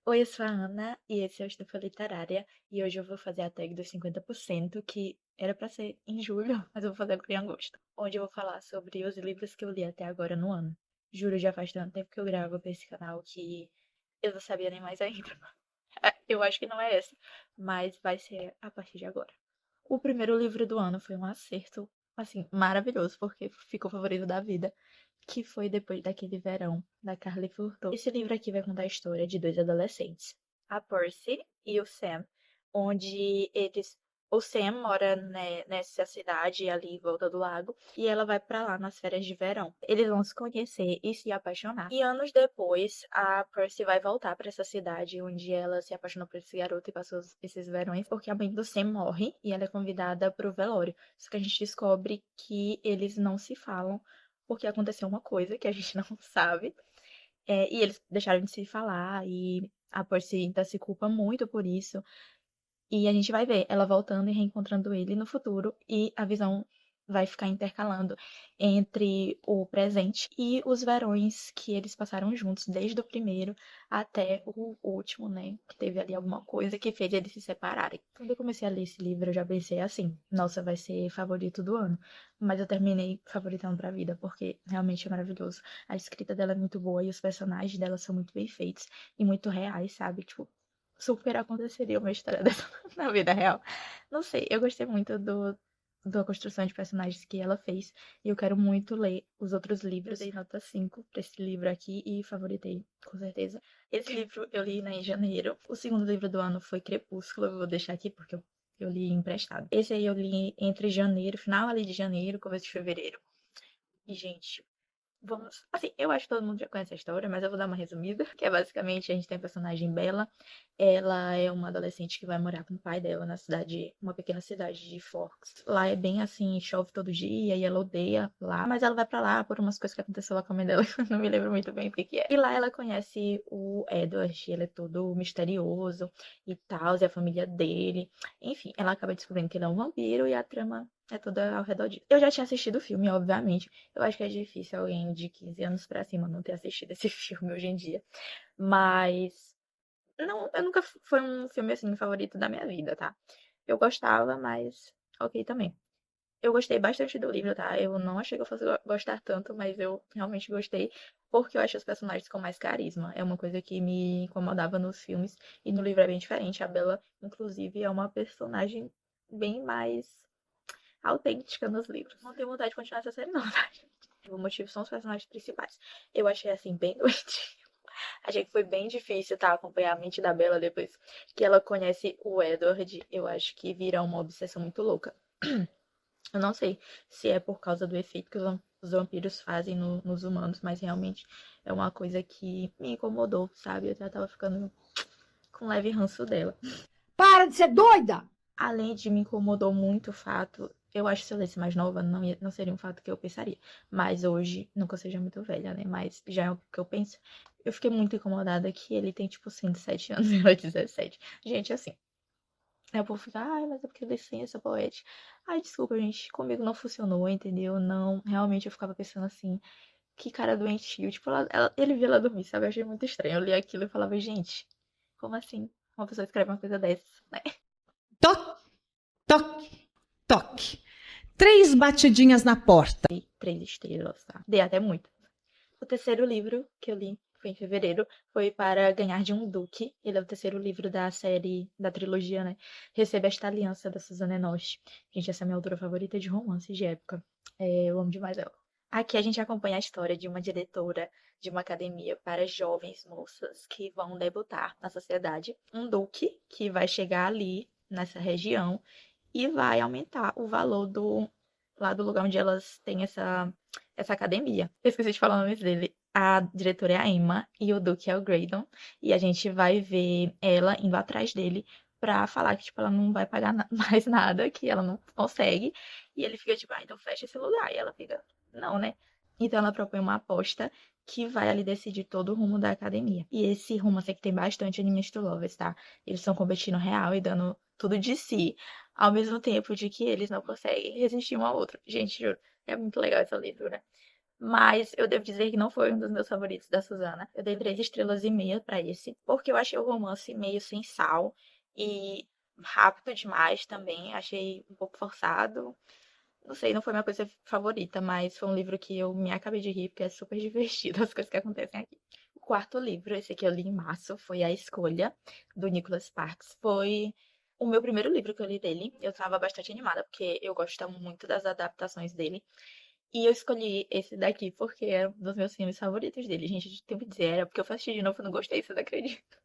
Oi, eu sou a Ana e esse é o Estufa Literária e hoje eu vou fazer a tag dos 50% que era pra ser em julho, mas eu vou fazer agora em agosto, onde eu vou falar sobre os livros que eu li até agora no ano. Juro, já faz tanto tempo que eu gravo pra esse canal que eu não sabia nem mais ainda. Eu acho que não é essa, mas vai ser a partir de agora. O primeiro livro do ano foi um acerto, assim, maravilhoso, porque ficou o favorito da vida, que foi Depois daquele Verão, da Carly Furtado. Esse livro aqui vai contar a história de dois adolescentes, a Percy e o Sam, onde eles. O Sam mora nessa cidade ali em volta do lago e ela vai pra lá nas férias de verão. Eles vão se conhecer e se apaixonar. E anos depois, a Percy vai voltar pra essa cidade onde ela se apaixonou por esse garoto e passou esses verões, porque a mãe do Sam morre e ela é convidada pro velório. Só que a gente descobre que eles não se falam porque aconteceu uma coisa que a gente não sabe. E eles deixaram de se falar e a Percy ainda se culpa muito por isso. E a gente vai ver ela voltando e reencontrando ele no futuro e a visão vai ficar intercalando entre o presente e os verões que eles passaram juntos, desde o primeiro até o último, né? Que teve ali alguma coisa que fez eles se separarem. Quando eu comecei a ler esse livro, eu já pensei assim, nossa, vai ser favorito do ano. Mas eu terminei favoritando pra vida, porque realmente é maravilhoso. A escrita dela é muito boa e os personagens dela são muito bem feitos e muito reais, sabe? Tipo, super aconteceria uma história dessa na vida real. Não sei, eu gostei muito da construção de personagens que ela fez. E eu quero muito ler os outros livros. Eu dei nota 5 pra esse livro aqui e favoritei, com certeza. Esse livro eu li, né, em janeiro. O segundo livro do ano foi Crepúsculo. Eu vou deixar aqui porque eu li emprestado. Esse aí eu li entre janeiro, final ali de janeiro, começo de fevereiro. E, gente, vamos. Assim, eu acho que todo mundo já conhece a história, mas eu vou dar uma resumida. Que é basicamente a gente tem a personagem Bella. Ela é uma adolescente que vai morar com o pai dela na cidade, uma pequena cidade de Forks. Lá é bem assim, chove todo dia e ela odeia lá, mas ela vai pra lá por umas coisas que aconteceu lá com a mãe dela, eu não me lembro muito bem o que que é. E lá ela conhece o Edward, ele é todo misterioso e tal, e a família dele. Enfim, ela acaba descobrindo que ele é um vampiro e a trama é toda ao redor disso. Eu já tinha assistido o filme, obviamente. Eu acho que é difícil alguém de 15 anos pra cima não ter assistido esse filme hoje em dia. Mas não, eu nunca foi um filme assim favorito da minha vida, tá? Eu gostava, mas ok também. Eu gostei bastante do livro, tá? Eu não achei que eu fosse gostar tanto, mas eu realmente gostei porque eu acho os personagens com mais carisma. É uma coisa que me incomodava nos filmes e no livro é bem diferente. A Bella, inclusive, é uma personagem bem mais autêntica nos livros. Não tenho vontade de continuar essa série, não, tá? O motivo são os personagens principais. Eu achei assim bem doente. Achei que foi bem difícil, tá? Acompanhar a mente da Bella depois que ela conhece o Edward. Eu acho que vira uma obsessão muito louca. Eu não sei se é por causa do efeito que os vampiros fazem nos humanos, mas realmente é uma coisa que me incomodou, sabe? Eu já tava ficando com leve ranço dela. Para de ser doida! Além de me incomodou muito o fato, eu acho que se eu lesse mais nova, não seria um fato que eu pensaria. Mas hoje, nunca seja muito velha, né? Mas já é o que eu penso. Eu fiquei muito incomodada que ele tem, tipo, 107 anos e ela 17. Gente, assim, aí o povo fica, ai, mas é porque licença poética. Ai, desculpa, gente, comigo não funcionou, entendeu? Não, realmente eu ficava pensando assim, que cara doentio. Tipo, ele via ela dormir, sabe? Eu achei muito estranho. Eu li aquilo e falava, gente, como assim? Uma pessoa escreve uma coisa dessa, né? Toque, toque, toque. 3 batidinhas na porta. Dei 3 estrelas, tá? Dei até muito. O terceiro livro que eu li foi em fevereiro, foi Para Ganhar de um Duque. Ele é o terceiro livro da série, da trilogia, né? Receba esta Aliança, da Suzana Enost. Gente, essa é a minha autora favorita de romances de época. Eu amo demais ela. Aqui a gente acompanha a história de uma diretora de uma academia para jovens moças que vão debutar na sociedade. Um duque que vai chegar ali, nessa região, e vai aumentar o valor lá do lugar onde elas têm essa academia. Eu esqueci de falar o nome dele. A diretora é a Emma e o Duke é o Graydon. E a gente vai ver ela indo atrás dele pra falar que, tipo, ela não vai pagar mais nada, que ela não consegue. E ele fica tipo, ah, então fecha esse lugar. E ela fica, não, né? Então ela propõe uma aposta que vai ali decidir todo o rumo da academia. E esse rumo, assim, que tem bastante enemies to lovers, tá? Eles estão competindo real e dando tudo de si, ao mesmo tempo de que eles não conseguem resistir um ao outro. Gente, juro, é muito legal essa leitura. Mas eu devo dizer que não foi um dos meus favoritos da Susana. Eu dei 3,5 estrelas pra esse, porque eu achei o romance meio sem sal e rápido demais também. Achei um pouco forçado. Não sei, não foi minha coisa favorita, mas foi um livro que eu me acabei de rir, porque é super divertido as coisas que acontecem aqui. O quarto livro, esse aqui eu li em março, foi A Escolha, do Nicholas Sparks. Foi o meu primeiro livro que eu li dele. Eu tava bastante animada, porque eu gosto muito das adaptações dele. E eu escolhi esse daqui porque é um dos meus filmes favoritos dele. Gente, tenho que dizer, era porque eu fui assistir de novo e não gostei, você não acredita?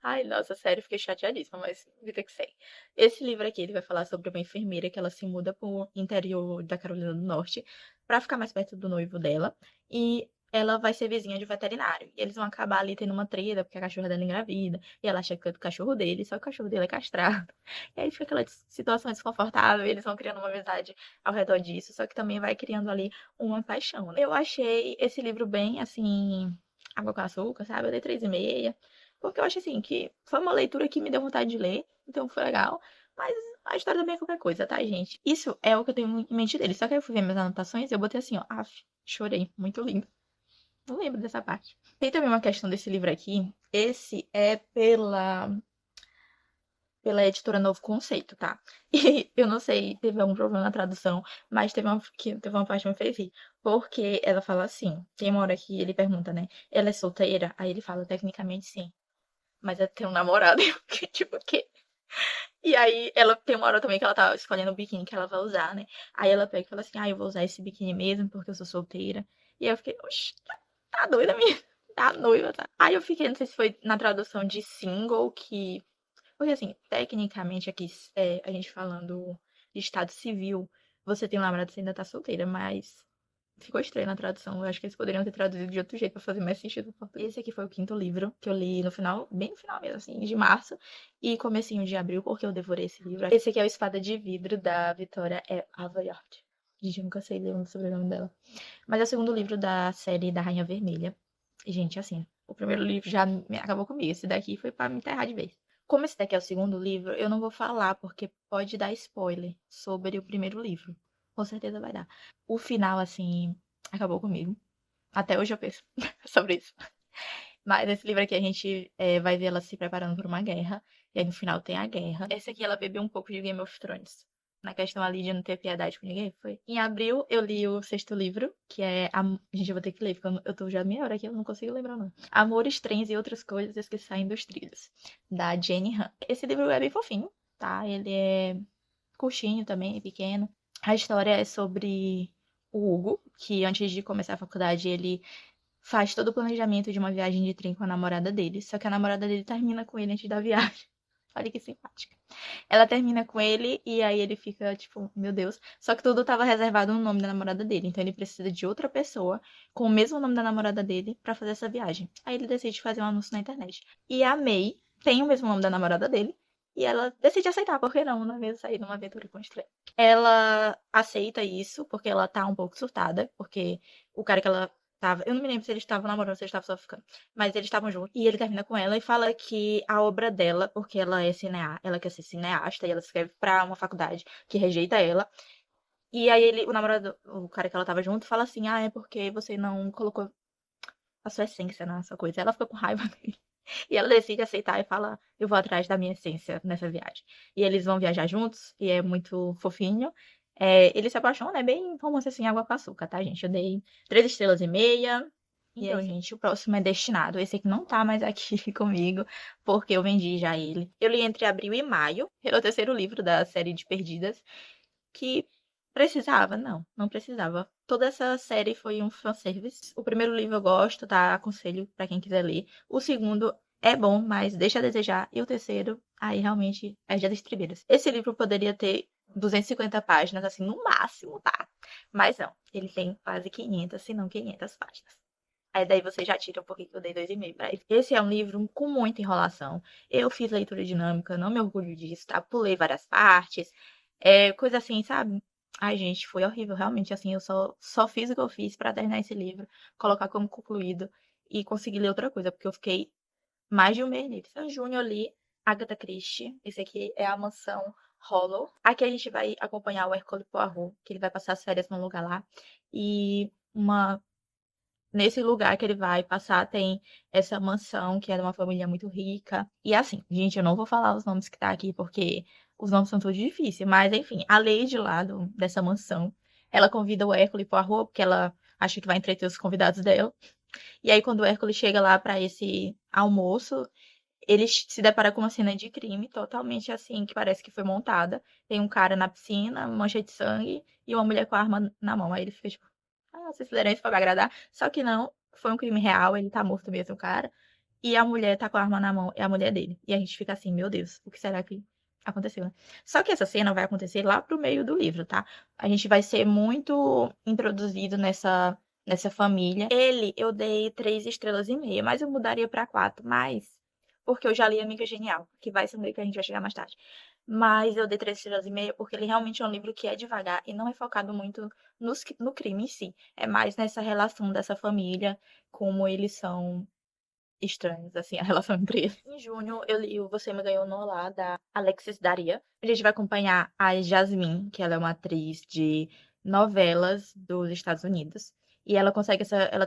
Ai, nossa, sério, fiquei chateadíssima, mas vida que segue. Esse livro aqui, ele vai falar sobre uma enfermeira que ela se muda pro interior da Carolina do Norte pra ficar mais perto do noivo dela. E ela vai ser vizinha de veterinário. E eles vão acabar ali tendo uma treta, porque a cachorra dela engravida. E ela acha que é do cachorro dele, só que o cachorro dele é castrado. E aí fica aquela situação desconfortável, e eles vão criando uma amizade ao redor disso, só que também vai criando ali uma paixão, né? Eu achei esse livro bem, assim, água com açúcar, sabe? Eu dei 3,5. Porque eu acho assim que foi uma leitura que me deu vontade de ler, então foi legal. Mas a história também é qualquer coisa, tá, gente? Isso é o que eu tenho em mente dele. Só que aí eu fui ver minhas anotações e eu botei assim, ó. Af, chorei. Muito lindo. Não lembro dessa parte. Tem também uma questão desse livro aqui. Esse é pela editora Novo Conceito, tá? E eu não sei, teve algum problema na tradução, mas teve uma parte que me fez rir. Porque ela fala assim, tem uma hora que ele pergunta, né? Ela é solteira? Aí ele fala, tecnicamente sim. Mas eu tenho um namorado. Eu fiquei tipo, o quê? E aí ela tem uma hora também que ela tá escolhendo o biquíni que ela vai usar, né? Aí ela pega e fala assim, eu vou usar esse biquíni mesmo porque eu sou solteira. E aí eu fiquei, oxe, tá doida minha? Tá noiva, tá? Aí eu fiquei, não sei se foi na tradução de single que... Porque assim, tecnicamente aqui, a gente falando de estado civil, você tem um namorado, você ainda tá solteira, mas ficou estranho na tradução. Eu acho que eles poderiam ter traduzido de outro jeito pra fazer mais sentido no português. Esse aqui foi o quinto livro que eu li no final, bem no final mesmo, assim, de março e comecinho de abril, porque eu devorei esse livro. Esse aqui é o Espada de Vidro, da Vitória Aveyard. Gente, eu nunca sei ler o sobrenome dela. Mas é o segundo livro da série da Rainha Vermelha. E, gente, assim, o primeiro livro já acabou comigo. Esse daqui foi pra me enterrar de vez. Como esse daqui é o segundo livro, eu não vou falar, porque pode dar spoiler sobre o primeiro livro. Com certeza vai dar. O final, assim, acabou comigo. Até hoje eu penso sobre isso. Mas esse livro aqui a gente vai ver ela se preparando para uma guerra. E aí no final tem a guerra. Esse aqui ela bebeu um pouco de Game of Thrones. Na questão ali de não ter piedade com ninguém, foi. Em abril eu li o sexto livro, que é. Gente, eu vou ter que ler, porque eu tô já meia hora aqui, eu não consigo lembrar não. Amores, Trens e Outras Coisas que Saem dos Trilhos, da Jenny Han. Esse livro é bem fofinho, tá? Ele é curtinho também, é pequeno. A história é sobre o Hugo, que antes de começar a faculdade, ele faz todo o planejamento de uma viagem de trem com a namorada dele. Só que a namorada dele termina com ele antes da viagem. Olha que simpática. Ela termina com ele e aí ele fica tipo, meu Deus. Só que tudo tava reservado no nome da namorada dele. Então ele precisa de outra pessoa com o mesmo nome da namorada dele pra fazer essa viagem. Aí ele decide fazer um anúncio na internet. E a May tem o mesmo nome da namorada dele. E ela decide aceitar, por que não? Não é mesmo sair numa aventura com estranho. Ela aceita isso porque ela tá um pouco surtada. Porque o cara que ela tava. Eu não me lembro se eles estavam namorando ou se eles estavam só ficando. Mas eles estavam juntos. E ele termina com ela e fala que a obra dela, porque ela é cineasta, ela quer ser cineasta e ela escreve pra uma faculdade que rejeita ela. E aí ele, o namorado, o cara que ela tava junto, fala assim: é porque você não colocou a sua essência na sua coisa. Ela fica com raiva dele. E ela decide aceitar e fala: eu vou atrás da minha essência nessa viagem. E eles vão viajar juntos, e é muito fofinho. Eles se apaixonam, é bem romance assim, água com açúcar, tá, gente? Eu dei 3,5 estrelas. Então, gente, o próximo é Destinado. Esse aqui não tá mais aqui comigo, porque eu vendi já ele. Eu li entre abril e maio. Ele é o terceiro livro da série de Perdidas, que precisava? Não, não precisava. Toda essa série foi um fanservice. O primeiro livro eu gosto, tá? Aconselho pra quem quiser ler. O segundo é bom, mas deixa a desejar. E o terceiro, aí realmente é Dia das Estribeiras. Esse livro poderia ter 250 páginas, assim, no máximo, tá? Mas não, ele tem quase 500, se não 500 páginas. Aí daí você já tira um pouquinho que eu dei 2,5 pra ele. Esse é um livro com muita enrolação. Eu fiz leitura dinâmica, não me orgulho disso, tá? Pulei várias partes. Coisa assim, sabe? Ai, gente, foi horrível. Realmente, assim, eu só fiz o que eu fiz pra terminar esse livro, colocar como concluído e conseguir ler outra coisa, porque eu fiquei mais de um mês nele. Em junho eu li Agatha Christie. Esse aqui é a Mansão Hollow. Aqui a gente vai acompanhar o Hercule Poirot, que ele vai passar as férias num lugar lá. E uma nesse lugar que ele vai passar tem essa mansão, que é de uma família muito rica. E assim, gente, eu não vou falar os nomes que tá aqui, porque os nomes são todos difíceis. Mas, enfim, a Lady lá dessa mansão, ela convida o Hércules pra rua, porque ela acha que vai entreter os convidados dela. E aí, quando o Hércules chega lá pra esse almoço, ele se depara com uma cena de crime totalmente assim, que parece que foi montada. Tem um cara na piscina, mancha de sangue, e uma mulher com a arma na mão. Aí ele fica tipo, vocês fizeram isso pra me agradar. Só que não, foi um crime real, ele tá morto mesmo, o cara. E a mulher tá com a arma na mão, é a mulher dele. E a gente fica assim, meu Deus, o que será que aconteceu, né? Só que essa cena vai acontecer lá pro meio do livro, tá? A gente vai ser muito introduzido nessa família. Ele, eu dei 3,5 estrelas, mas eu mudaria pra 4, mas porque eu já li Amiga Genial, que vai ser um livro que a gente vai chegar mais tarde. Mas eu dei 3,5 estrelas porque ele realmente é um livro que é devagar e não é focado muito no crime em si. É mais nessa relação dessa família, como eles são estranhos, assim, a relação entre eles. Em junho, eu li o Você Me Ganhou no Olá, da Alexis Daria. A gente vai acompanhar a Jasmine, que ela é uma atriz de novelas dos Estados Unidos. E ela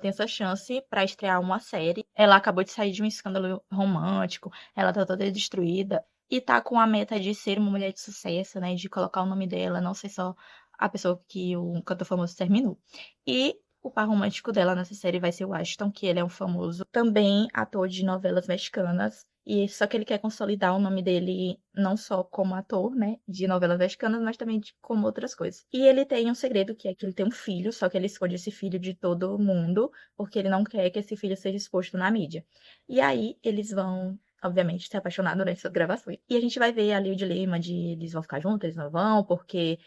tem essa chance pra estrear uma série. Ela acabou de sair de um escândalo romântico, ela tá toda destruída. E tá com a meta de ser uma mulher de sucesso, né? De colocar o nome dela, não ser só a pessoa que o cantor famoso terminou. E o par romântico dela nessa série vai ser o Ashton, que ele é um famoso também ator de novelas mexicanas. E só que ele quer consolidar o nome dele não só como ator, né, de novelas mexicanas, mas também como outras coisas. E ele tem um segredo, que é que ele tem um filho, só que ele esconde esse filho de todo mundo, porque ele não quer que esse filho seja exposto na mídia. E aí eles vão, obviamente, se apaixonar durante essas gravações. E a gente vai ver ali o dilema de eles vão ficar juntos, eles não vão, porque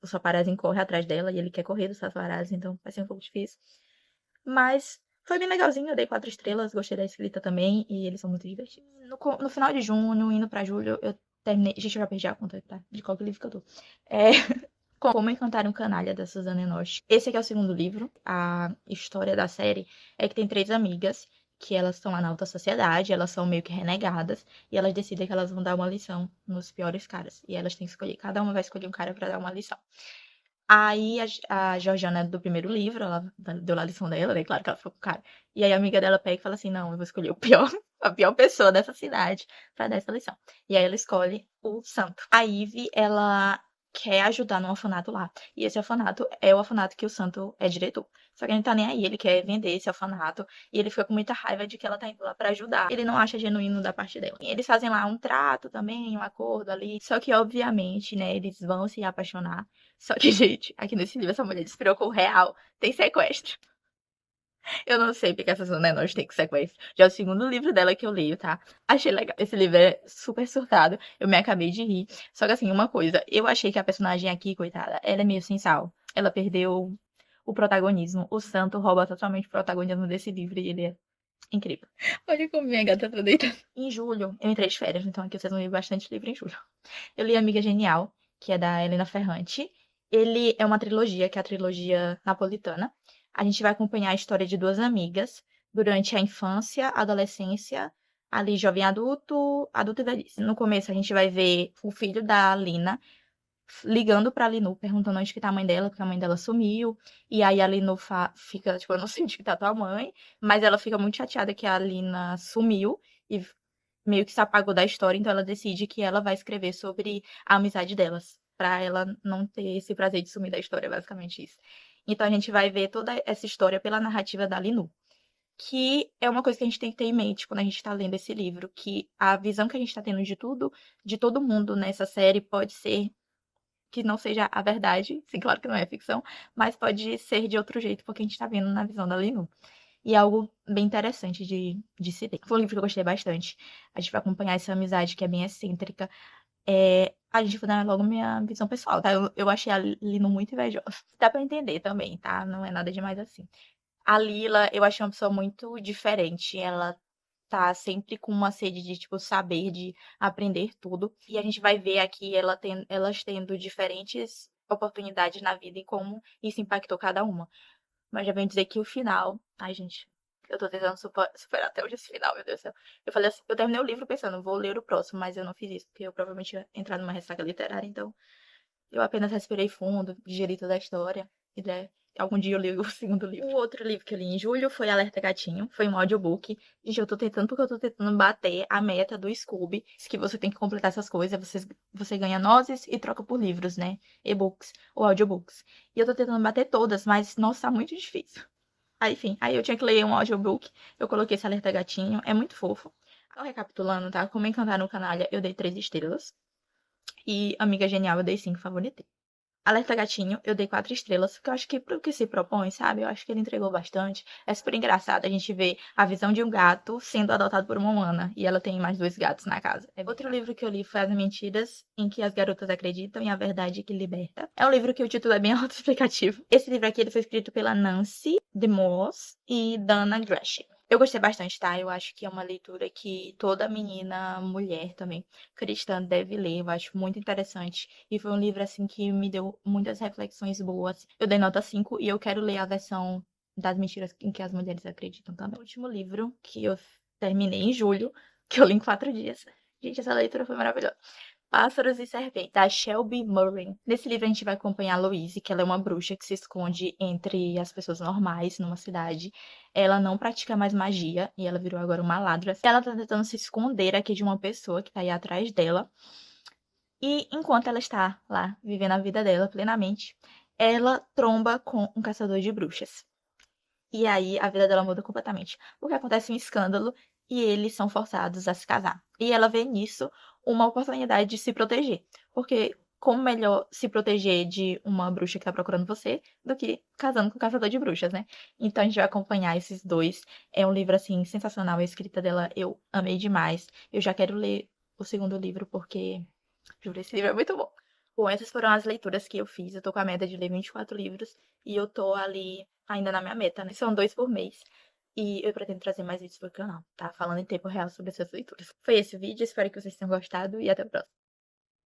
o paparazzi corre atrás dela e ele quer correr dos paparazzi, então vai ser um pouco difícil. Mas foi bem legalzinho, eu dei 4 estrelas, gostei da escrita também, e eles são muito divertidos. No final de junho, indo pra julho, eu terminei. Gente, eu já perdi a conta, tá? De qual livro que eu tô. É. Como Encantar um Canalha, da Suzana Enoch. Esse aqui é o segundo livro. A história da série é que tem 3 amigas que elas estão lá na alta sociedade, elas são meio que renegadas, e elas decidem que elas vão dar uma lição nos piores caras. E elas têm que escolher, cada uma vai escolher um cara pra dar uma lição. Aí a Georgiana do primeiro livro, ela deu lá a lição dela, né? Claro que ela ficou com o cara. E aí a amiga dela pega e fala assim: não, eu vou escolher o pior, a pior pessoa dessa cidade pra dar essa lição. E aí ela escolhe o santo. A Ivy, ela quer ajudar no orfanato lá. E esse orfanato é o orfanato que o santo é diretor. Só que ele não tá nem aí, ele quer vender esse orfanato. E ele fica com muita raiva de que ela tá indo lá pra ajudar. Ele não acha genuíno da parte dela. Eles fazem lá um trato também, um acordo ali. Só que, obviamente, né, eles vão se apaixonar. Só que, gente, aqui nesse livro essa mulher despirocou real. Tem sequestro. Eu não sei porque essa Zona Norte tem que sequestro. Já é o segundo livro dela que eu leio, tá? Achei legal. Esse livro é super surtado. Eu me acabei de rir. Só que assim, uma coisa. Eu achei que a personagem aqui, coitada, ela é meio sem sal. Ela perdeu o protagonismo. O Santo rouba totalmente o protagonismo desse livro e ele é incrível. Olha como minha gata tá deitada. Em julho, eu entrei de férias, então aqui vocês vão ler bastante livro em julho. Eu li Amiga Genial, que é da Helena Ferrante. Ele é uma trilogia, que é a trilogia napolitana. A gente vai acompanhar a história de 2 amigas durante a infância, a adolescência, ali jovem adulto, adulto e velhice. No começo a gente vai ver o filho da Lina ligando pra Linu, perguntando onde que tá a mãe dela, porque a mãe dela sumiu. E aí a Linu fica, tipo, eu não sei onde que tá tua mãe, mas ela fica muito chateada que a Lina sumiu e meio que se apagou da história, então ela decide que ela vai escrever sobre a amizade delas, pra ela não ter esse prazer de sumir da história, basicamente isso. Então a gente vai ver toda essa história pela narrativa da Linu, que é uma coisa que a gente tem que ter em mente quando a gente está lendo esse livro, que a visão que a gente está tendo de tudo, de todo mundo nessa série pode ser que não seja a verdade, sim, claro que não é ficção, mas pode ser de outro jeito, porque a gente está vendo na visão da Linu. E é algo bem interessante de se ler. Foi um livro que eu gostei bastante. A gente vai acompanhar essa amizade que é bem excêntrica. A gente vai dar logo minha visão pessoal, tá? Eu achei a Lino muito invejosa. Dá pra entender também, tá? Não é nada demais assim. A Lila, eu achei uma pessoa muito diferente. Ela tá sempre com uma sede de, tipo, saber, de aprender tudo. E a gente vai ver aqui elas tendo diferentes oportunidades na vida e como isso impactou cada uma. Mas já vem dizer que o final. Ai, gente. Eu tô tentando superar até hoje esse final, meu Deus do céu. Eu falei assim, eu terminei o livro pensando, vou ler o próximo, mas eu não fiz isso, porque eu provavelmente ia entrar numa ressaca literária, então eu apenas respirei fundo, digeri toda a história, e algum dia eu li o segundo livro. O outro livro que eu li em julho foi Alerta Gatinho, foi um audiobook. Gente, eu tô tentando porque eu tô tentando bater a meta do Scooby, que você tem que completar essas coisas, você ganha nozes e troca por livros, né? E-books ou audiobooks. E eu tô tentando bater todas, mas, nossa, tá muito difícil. Aí, enfim, aí eu tinha que ler um audiobook, eu coloquei esse Alerta Gatinho, é muito fofo. Então, recapitulando, tá? Como Encantar no Canalha, eu dei 3 estrelas. E Amiga Genial, eu dei 5, favoritei. Alerta Gatinho, eu dei 4 estrelas, porque eu acho que pro que se propõe, sabe? Eu acho que ele entregou bastante. É super engraçado a gente ver a visão de um gato sendo adotado por uma humana. E ela tem mais 2 gatos na casa. Outro livro que eu li foi As Mentiras, em que as garotas acreditam e a verdade que liberta. É um livro que o título é bem autoexplicativo. Esse livro aqui ele foi escrito pela Nancy DeMoss e Dana Gresham. Eu gostei bastante, tá? Eu acho que é uma leitura que toda menina, mulher também, cristã deve ler. Eu acho muito interessante. E foi um livro, assim, que me deu muitas reflexões boas. Eu dei nota 5 e eu quero ler a versão das mentiras em que as mulheres acreditam também. O último livro que eu terminei em julho, que eu li em 4 dias. Gente, essa leitura foi maravilhosa. Pássaros e Serpentes, da Shelby Murray. Nesse livro a gente vai acompanhar a Louise, que ela é uma bruxa que se esconde entre as pessoas normais numa cidade. Ela não pratica mais magia e ela virou agora uma ladra. Ela tá tentando se esconder aqui de uma pessoa que tá aí atrás dela. E enquanto ela está lá, vivendo a vida dela plenamente, ela tromba com um caçador de bruxas. E aí a vida dela muda completamente. Porque acontece um escândalo e eles são forçados a se casar. E ela vê nisso uma oportunidade de se proteger. Porque como melhor se proteger de uma bruxa que tá procurando você do que casando com o caçador de bruxas, né? Então a gente vai acompanhar esses dois. É um livro, assim, sensacional. A escrita dela eu amei demais. Eu já quero ler o segundo livro porque, juro, esse livro é muito bom. Bom, essas foram as leituras que eu fiz. Eu tô com a meta de ler 24 livros e eu tô ali ainda na minha meta, né? São 2 por mês. E eu pretendo trazer mais vídeos pro canal, tá? Falando em tempo real sobre essas leituras. Foi esse o vídeo, espero que vocês tenham gostado e até o próximo.